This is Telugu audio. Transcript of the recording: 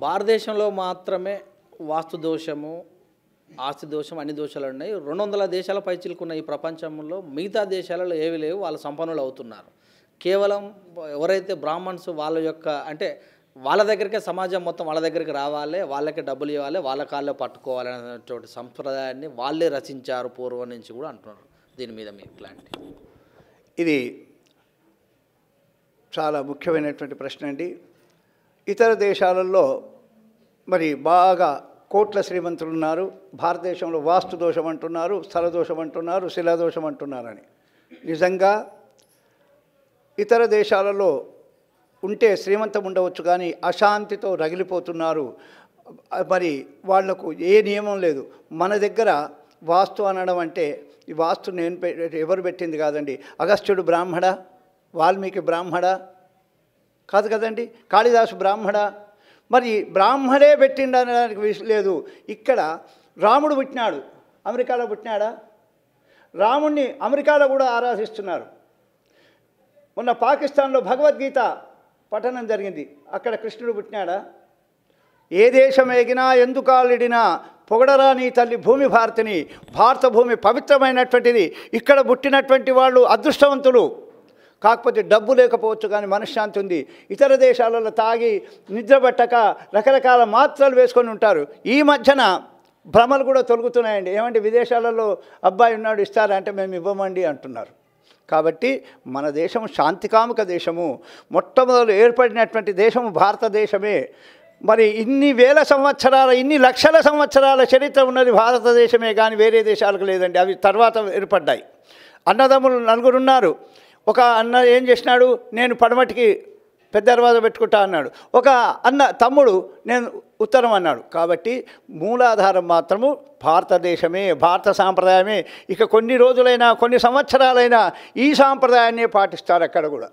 భారతదేశంలో మాత్రమే వాస్తు దోషము, ఆస్తి దోషం అన్ని దోషాలు ఉన్నాయి. 200 దేశాల పైచిలుకున్న ఈ ప్రపంచంలో మిగతా దేశాలలో ఏవి లేవు. వాళ్ళు సంపన్నులు అవుతున్నారు. కేవలం ఎవరైతే బ్రాహ్మణ్స్ వాళ్ళ యొక్క అంటే వాళ్ళ దగ్గరికే సమాజం మొత్తం వాళ్ళ దగ్గరికి రావాలి, వాళ్ళకే డబ్బులు ఇవ్వాలి, వాళ్ళ కాళ్ళే పట్టుకోవాలి అనేటువంటి సంప్రదాయాన్ని వాళ్ళే రచించారు పూర్వం నుంచి కూడా అంటున్నారు. దీని మీద మీ క్లారిటీ. ఇది చాలా ముఖ్యమైనటువంటి ప్రశ్న అండి. ఇతర దేశాలలో మరి బాగా కోట్ల శ్రీమంతులు ఉన్నారు. భారతదేశంలో వాస్తు దోషం అంటున్నారు, స్థల దోషం అంటున్నారు, శిలాదోషం అంటున్నారని. నిజంగా ఇతర దేశాలలో ఉంటే శ్రీమంతం ఉండవచ్చు, కానీ అశాంతితో రగిలిపోతున్నారు. మరి వాళ్లకు ఏ నియమం లేదు. మన దగ్గర వాస్తు అనడం అంటే ఈ వాస్తు ఎవరు పెట్టింది కాదండి. అగస్త్యుడు బ్రాహ్మణ, వాల్మీకి బ్రాహ్మణ కాదు కదండి, కాళిదాసు బ్రాహ్మణ. మరి బ్రాహ్మడే పెట్టిండనడానికి లేదు. ఇక్కడ రాముడు పుట్టినాడు, అమెరికాలో పుట్టినాడా? రాముణ్ణి అమెరికాలో కూడా ఆరాధిస్తున్నారు. మొన్న పాకిస్తాన్లో భగవద్గీత పఠనం జరిగింది, అక్కడ కృష్ణుడు పుట్టినాడా? ఏ దేశం ఎగినా ఎందుకాలిడినా పొగడరా నీ తల్లి భూమి భారతిని. భారత భూమి పవిత్రమైనటువంటిది. ఇక్కడ పుట్టినటువంటి వాళ్ళు అదృష్టవంతులు. కాకపోతే డబ్బు లేకపోవచ్చు, కానీ మనశ్శాంతి ఉంది. ఇతర దేశాలలో తాగి నిద్రపట్టక రకరకాల మాత్రలు వేసుకొని ఉంటారు. ఈ మధ్యన భ్రమలు కూడా తొలుగుతున్నాయండి. ఏమంటే విదేశాలలో అబ్బాయి ఉన్నాడు ఇస్తారా అంటే మేము ఇవ్వమండి అంటున్నారు. కాబట్టి మన దేశం శాంతికాముక దేశము. మొట్టమొదలు ఏర్పడినటువంటి దేశము భారతదేశమే. మరి ఇన్ని వేల సంవత్సరాల, ఇన్ని లక్షల సంవత్సరాల చరిత్ర ఉన్నది భారతదేశమే, కానీ వేరే దేశాలకు లేదండి. అవి తర్వాత ఏర్పడ్డాయి. అన్నదమ్ములు 4 ఉన్నారు. ఒక అన్న ఏం చేసినాడు, నేను పడమటికి పెద్ద దర్వాజా పెట్టుకుంటా అన్నాడు. ఒక తమ్ముడు నేను ఉత్తరం అన్నాడు. కాబట్టి మూలాధారం మాత్రము భారతదేశమే, భారత సాంప్రదాయమే. ఇక కొన్ని రోజులైనా కొన్ని సంవత్సరాలైనా ఈ సాంప్రదాయాన్నే పాటిస్తారు అక్కడ కూడా.